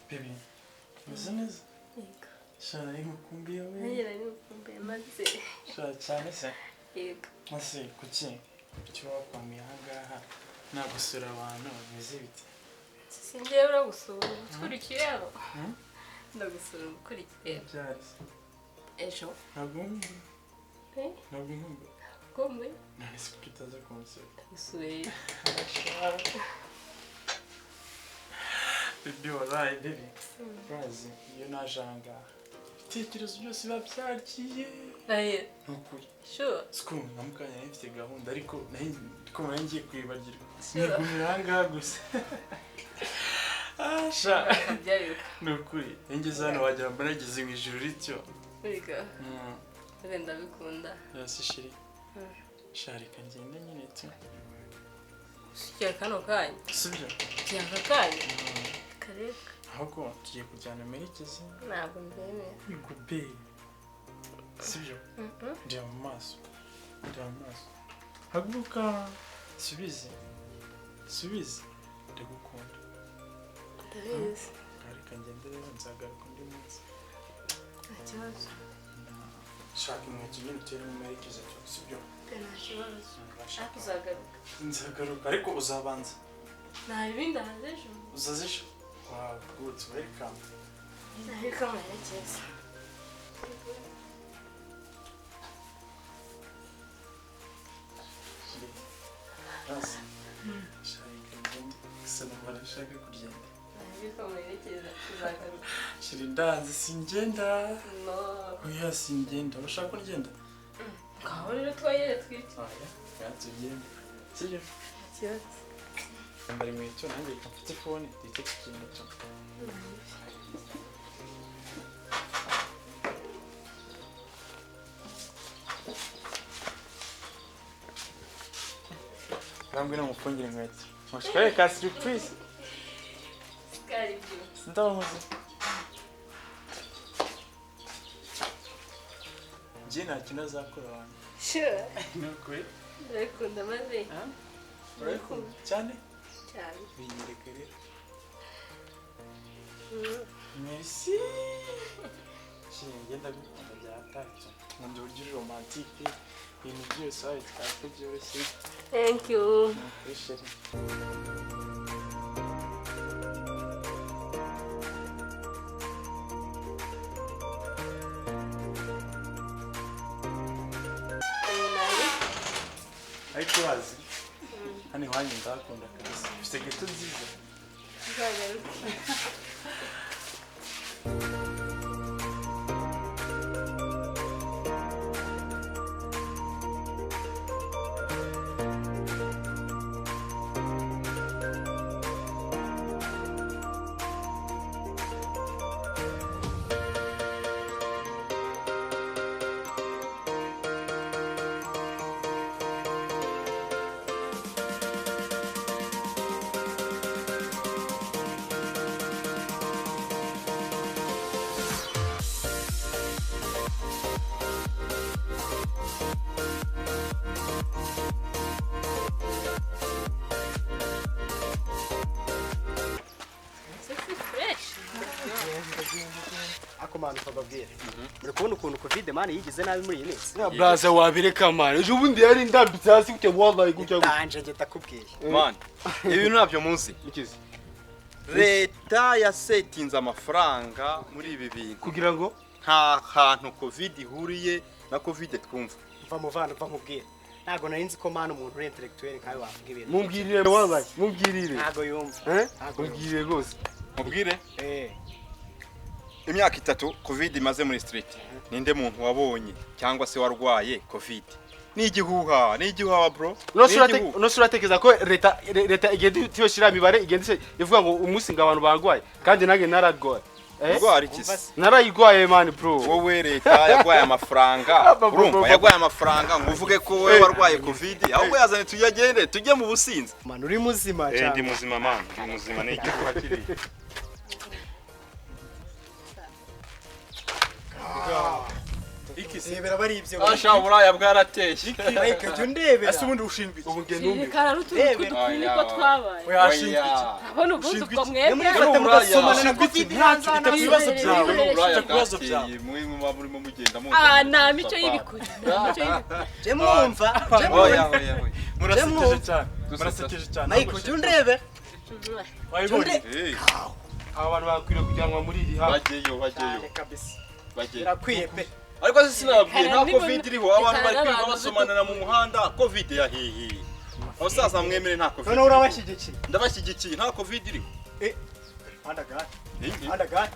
Baby, business? Yego. Shana imukumbiye we. Nagera nimukumbuye maze. Shana cyane se. Yego. Mase kuki cyo wakwamiye ahangaha nagusura abantu bimeze bite? Singiye uragusura. Tukurikiye aho. Ndagusura ukurikiye. Byari. Ejo. Ntabwo nkumva. Ntabwo nkumva. Komwe. Nani se kutaza kunsura. Gusuye. Baby wallahi baby. Urazi iyo najanga. Ibitekerezo byose biba byagiye. Aye. Nukuri. Sure. Siko namukanya nifite gahunda ariko naho ngiye kwibagirwa. Nigumira ahangaha gusa. Asha. Kabyaruka. Nukuri. Ngeze hano wagira ngo nageze mu ijuru rityo. Wiga. Ndenda bikunda. Yasi shiri. Sharika ngende nyine tu. Sikia kano kanya. Sibyo. Sikia kanya. Kareka. Ahubwo tugiye kujyana merekezi. Ntabwo ndemeye. Igube. Sibyo. Ndeba mu maso. Haguruka. Subize. Ndagukunda. Ndabizi. Ariko ngende rero nzagaruka undi munsi. Nta kibazo. Shaka inkweto nyine utere mu merekezi cyo sibyo. Nta kibazo. Ariko uzagaruka. Nzagaruka ariko uzabanza. Nta bindi hanze ejo. Uzazisha. Wow, good, welcome. Ariko amerekeza. Razi. Sharika ngende. Sana barashaka kugenda. Ariko amerekeza uzagaruka. Shiri ndazi singenda. No. Oya singenda. Urashaka ko ngenda? Kaho rero twayere twite. Oya, yatugenda. Sibyo? Kibazo. Mbari mu cyo nanjye mfite phone ndetse ikintu cyo. Rambwe namufungire inkweto. Mushikaye ka surprise. Sikari byo. Ndamuzi. Nje nta kintu azakora wanyu. Sure. Nukuri. Ndakunda maze. Urakunda cyane? Cyane. Binyereke rero. Merci. Ngenda gukunda byatacyo. Nkunda uburyo uri romantique. Ibintu byose aho twakwe byoroshye. Thank you. Appreciate it. Ariko wazi hano iwanyu ndakunda kabisa. Ufite geto nziza. Uzagaruka. Akomana ukababwira. Muri kubona ukuntu Covid man yigize nabi muri iyi minsi. Ya blaza wabireka man. Ejo bundi yari ndambitse hasi gute wallahi gutya. Danje ngeta kubwiye. Man, ibintu nabyo munsi. Ikizi. Leta yasetinze amafaranga muri ibi bintu Kugira ngo nta hantu Covid ihuriye na Covid twumva. Va muvana va nkubwira. Ntago nari nzi ko man umuntu uri intellectuel nkawe wavuga ibintu. mumbwirire wallahi, mumbwirire. Ntago yumva. Mumbwirire rwose. Mubwire Eh. imyaka 3 Covid imaze muri street. Ninde muntu wabonye cyangwa se warwaye Covid? Ni igihuha bro. Uratekereza ko leta igenda tiyoshira mibare igenda ivuga ngo umunsi ngabantu barwaye kandi nange nararwaye. Urwara ikisi. Narayigwaye man bro. Wowe leta yagwaye amafaranga. Urumva yagwaye amafaranga ngo uvuge ko wowe warwaye Covid. Ahubwo yazane tujyagende tujye mu businzi. Man uri muzima cyane. Ndi muzima man. Ndi muzima ni igihuha kiri. iki se rebera bari ibyo asha buraya bwarateye Mike jya undebera ase ubundi ushinzwe iki ubu nge numiwe Yerekana n'utuntu tw'udukuru niko twabaye. we hashinzwe iki Abona ubundi ubwo mwebwe mwebwe. mufata mugasomana na Ushinzwe iki? covid Ntacyo bita ku bibazo Iherereye, byawe iherereye. ufite ku bibazo byawe mwe muba murimo mugenda mu Ah, nta mico y'ibikuri. Nta mico y'ibikuri. jya mwumva jya oya mwumva oya oya murasekeje cyane murasekeje cyane Mike jya undebera wayibonye eh aba bantu bakwiriye kujyanwa muri iri hafi bageyo kabisa bageyo birakwiye pe ariko se sinababwiye nta Kandi covid iriho abantu bari kwirirwa abantu basomanana mu muhanda covid yahiye abasaza mwemere nta covid noneho urabashyigikiye ndabashyigikiye nta covid iriho andagani Eh, eh. andagani